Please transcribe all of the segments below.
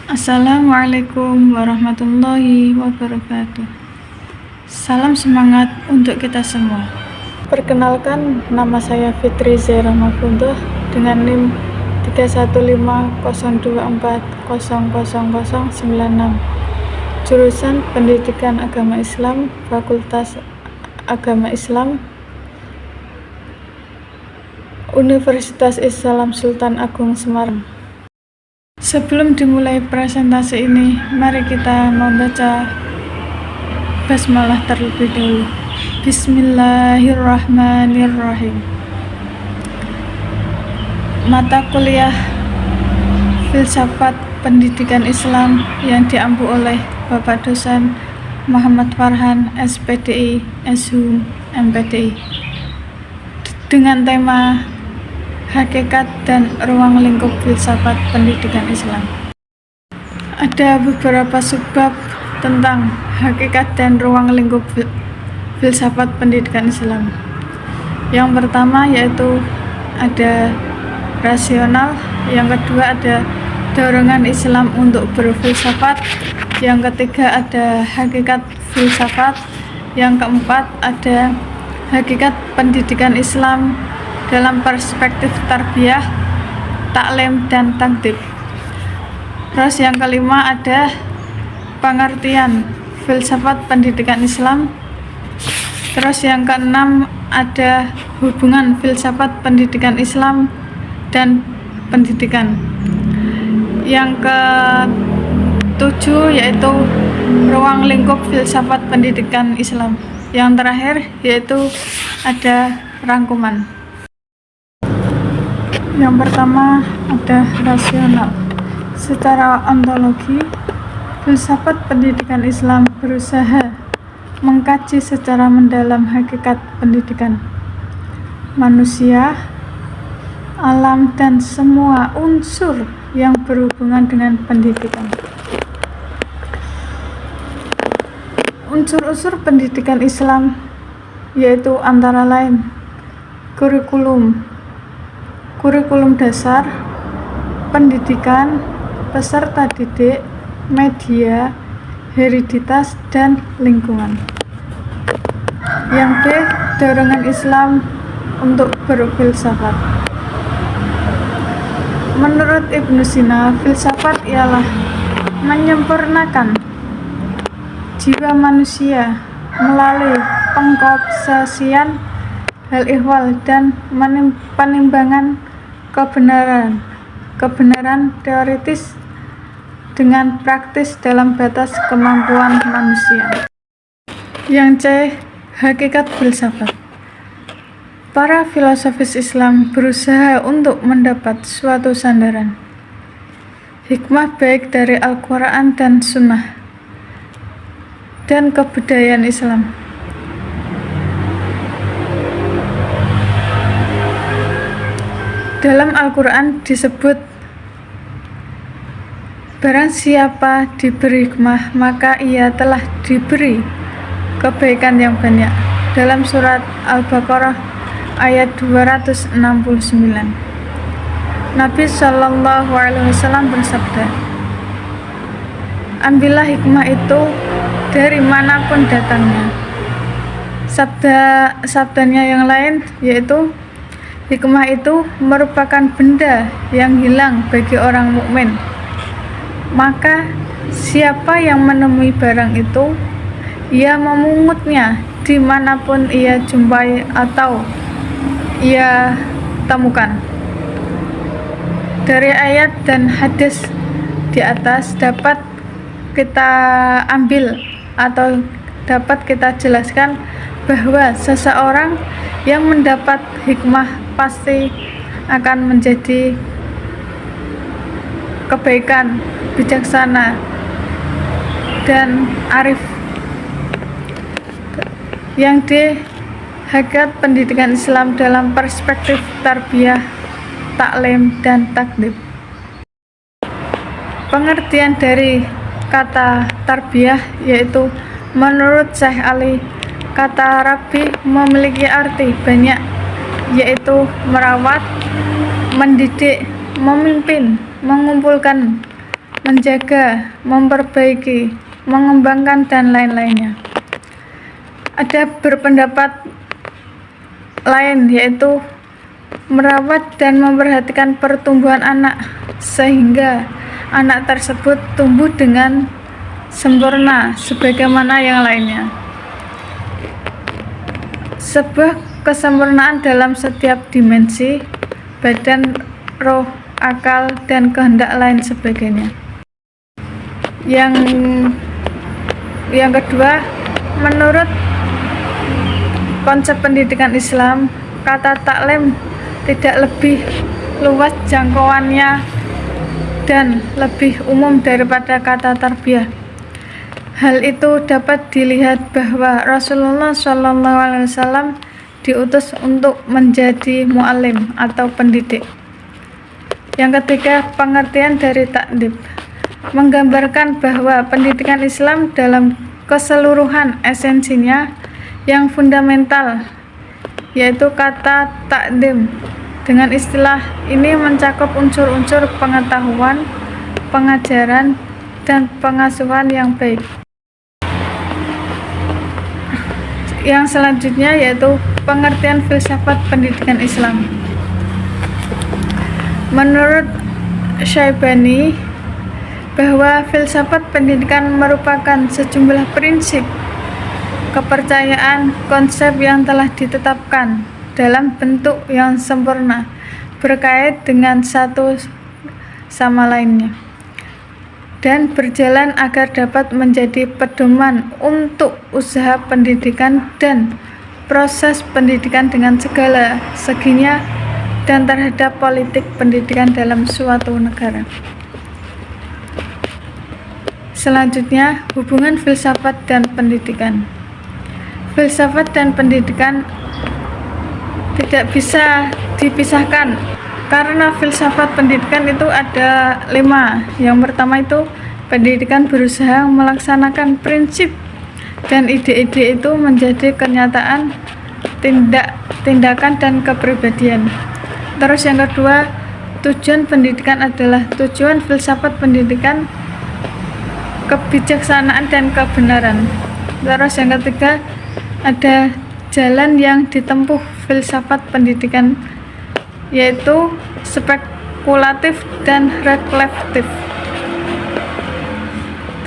Assalamualaikum warahmatullahi wabarakatuh. Salam semangat untuk kita semua. Perkenalkan, nama saya Fitri Zaira Mafuntuh dengan NIM 31502400096, jurusan Pendidikan Agama Islam, Fakultas Agama Islam, Universitas Islam Sultan Agung Semarang. Sebelum dimulai presentasi ini, mari kita membaca basmalah terlebih dahulu. Bismillahirrahmanirrahim. Mata kuliah Filsafat Pendidikan Islam yang diampu oleh Bapak Dosen Muhammad Farhan, SPDI, SHUM, MPDI, dengan tema Hakikat dan Ruang Lingkup Filsafat Pendidikan Islam. Ada beberapa subbab tentang hakikat dan ruang lingkup filsafat pendidikan Islam. Yang pertama yaitu ada rasional, yang kedua ada dorongan Islam untuk berfilsafat, yang ketiga ada hakikat filsafat, yang keempat ada hakikat pendidikan Islam dalam perspektif tarbiyah, taklim, dan takdib. Terus yang kelima ada pengertian filsafat pendidikan Islam. Terus yang keenam ada hubungan filsafat pendidikan Islam dan pendidikan. Yang ketujuh yaitu ruang lingkup filsafat pendidikan Islam. Yang terakhir yaitu ada rangkuman. Yang pertama ada rasional. Secara ontologi, filsafat pendidikan Islam berusaha mengkaji secara mendalam hakikat pendidikan manusia, alam, dan semua unsur yang berhubungan dengan pendidikan. Unsur-unsur pendidikan Islam yaitu antara lain kurikulum dasar, pendidikan, peserta didik, media, hereditas, dan lingkungan. Yang B, dorongan Islam untuk berfilsafat. Menurut Ibnu Sina, filsafat ialah menyempurnakan jiwa manusia melalui pengobsesian hal ihwal dan penimbangan kebenaran teoritis dengan praktis dalam batas kemampuan manusia. Yang C, hakikat filsafat. Para filosofis Islam berusaha untuk mendapat suatu sandaran hikmah baik dari Al-Quran dan Sunnah dan kebudayaan Islam. Dalam Al-Quran disebut, barang siapa diberi hikmah, maka ia telah diberi kebaikan yang banyak. Dalam surat Al-Baqarah ayat 269. Nabi SAW bersabda, ambillah hikmah itu dari manapun datangnya. Sabdanya yang lain yaitu, hikmah itu merupakan benda yang hilang bagi orang mukmin. Maka siapa yang menemui barang itu, ia memungutnya dimanapun ia jumpai atau ia temukan. Dari ayat dan hadis di atas dapat kita ambil atau dapat kita jelaskan bahwa seseorang yang mendapat hikmah pasti akan menjadi kebaikan, bijaksana, dan arif. Yang D, hakikat pendidikan Islam dalam perspektif tarbiyah, taklim, dan takdib. Pengertian dari kata tarbiyah yaitu menurut Syekh Ali, kata Rabbi memiliki arti banyak, yaitu merawat, mendidik, memimpin, mengumpulkan, menjaga, memperbaiki, mengembangkan, dan lain-lainnya. Ada berpendapat lain, yaitu merawat dan memperhatikan pertumbuhan anak sehingga anak tersebut tumbuh dengan sempurna sebagaimana yang lainnya. Sebuah kesempurnaan dalam setiap dimensi badan, roh, akal, dan kehendak lain sebagainya. Yang kedua, menurut konsep pendidikan Islam, kata taklim tidak lebih luas jangkauannya dan lebih umum daripada kata tarbiyah. Hal itu dapat dilihat bahwa Rasulullah SAW diutus untuk menjadi mu'alim atau pendidik. Yang ketiga, pengertian dari takdib menggambarkan bahwa pendidikan Islam dalam keseluruhan esensinya yang fundamental, yaitu kata takdim. Dengan istilah ini mencakup unsur-unsur pengetahuan, pengajaran, dan pengasuhan yang baik. Yang selanjutnya yaitu pengertian filsafat pendidikan Islam. Menurut Syaibani, bahwa filsafat pendidikan merupakan sejumlah prinsip, kepercayaan, konsep yang telah ditetapkan dalam bentuk yang sempurna berkait dengan satu sama lainnya dan berjalan agar dapat menjadi pedoman untuk usaha pendidikan dan proses pendidikan dengan segala seginya dan terhadap politik pendidikan dalam suatu negara. Selanjutnya, hubungan filsafat dan pendidikan. Filsafat dan pendidikan tidak bisa dipisahkan karena filsafat pendidikan itu ada 5. Yang pertama itu pendidikan berusaha melaksanakan prinsip dan ide-ide itu menjadi kenyataan, tindakan, dan kepribadian. Terus yang kedua, tujuan pendidikan adalah tujuan filsafat pendidikan, kebijaksanaan, dan kebenaran. Terus yang ketiga, ada jalan yang ditempuh filsafat pendidikan, yaitu spekulatif dan reflektif.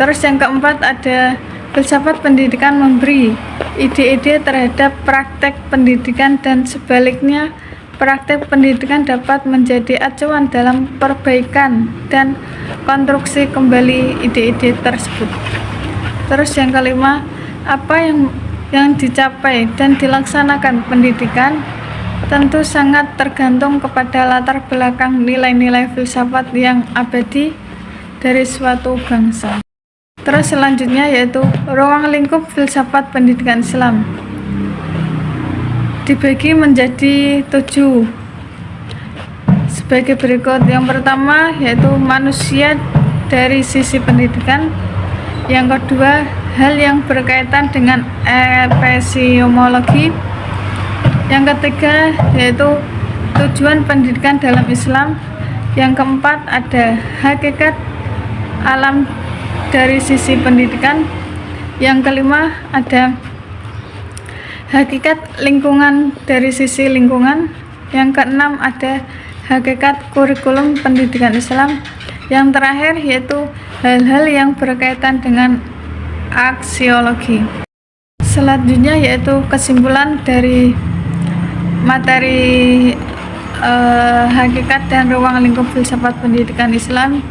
Terus yang keempat, ada filsafat pendidikan memberi ide-ide terhadap praktek pendidikan, dan sebaliknya praktek pendidikan dapat menjadi acuan dalam perbaikan dan konstruksi kembali ide-ide tersebut. Terus yang kelima, apa yang dicapai dan dilaksanakan pendidikan tentu sangat tergantung kepada latar belakang nilai-nilai filsafat yang abadi dari suatu bangsa. Terus selanjutnya yaitu ruang lingkup filsafat pendidikan Islam. Dibagi menjadi 7 sebagai berikut. Yang pertama yaitu manusia dari sisi pendidikan. Yang kedua, hal yang berkaitan dengan epistemologi. Yang ketiga yaitu tujuan pendidikan dalam Islam. Yang keempat, ada hakikat alam dari sisi pendidikan. Yang kelima, ada hakikat lingkungan dari sisi lingkungan. Yang keenam, ada hakikat kurikulum pendidikan Islam. Yang terakhir yaitu hal-hal yang berkaitan dengan aksiologi. Selanjutnya yaitu kesimpulan dari materi hakikat dan ruang lingkup filsafat pendidikan Islam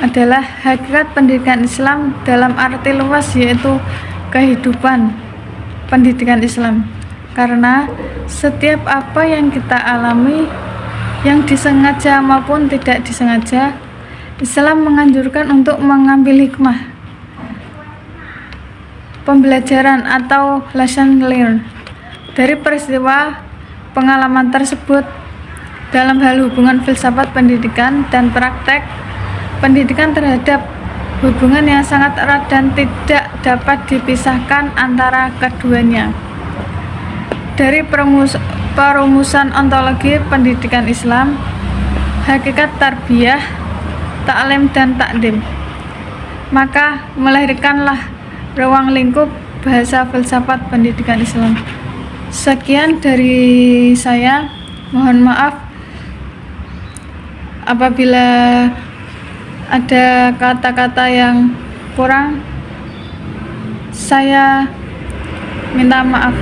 adalah hakikat pendidikan Islam dalam arti luas, yaitu kehidupan pendidikan Islam. Karena setiap apa yang kita alami, yang disengaja maupun tidak disengaja, Islam menganjurkan untuk mengambil hikmah pembelajaran atau lesson learned dari peristiwa pengalaman tersebut dalam hal hubungan filsafat pendidikan dan praktek pendidikan terhadap hubungan yang sangat erat dan tidak dapat dipisahkan antara keduanya. Dari perumusan ontologi pendidikan Islam, hakikat tarbiyah ta'lim dan takdim. Maka melahirkanlah ruang lingkup bahasa filsafat pendidikan Islam. Sekian dari saya. Mohon maaf apabila ada kata-kata yang kurang. Saya minta maaf.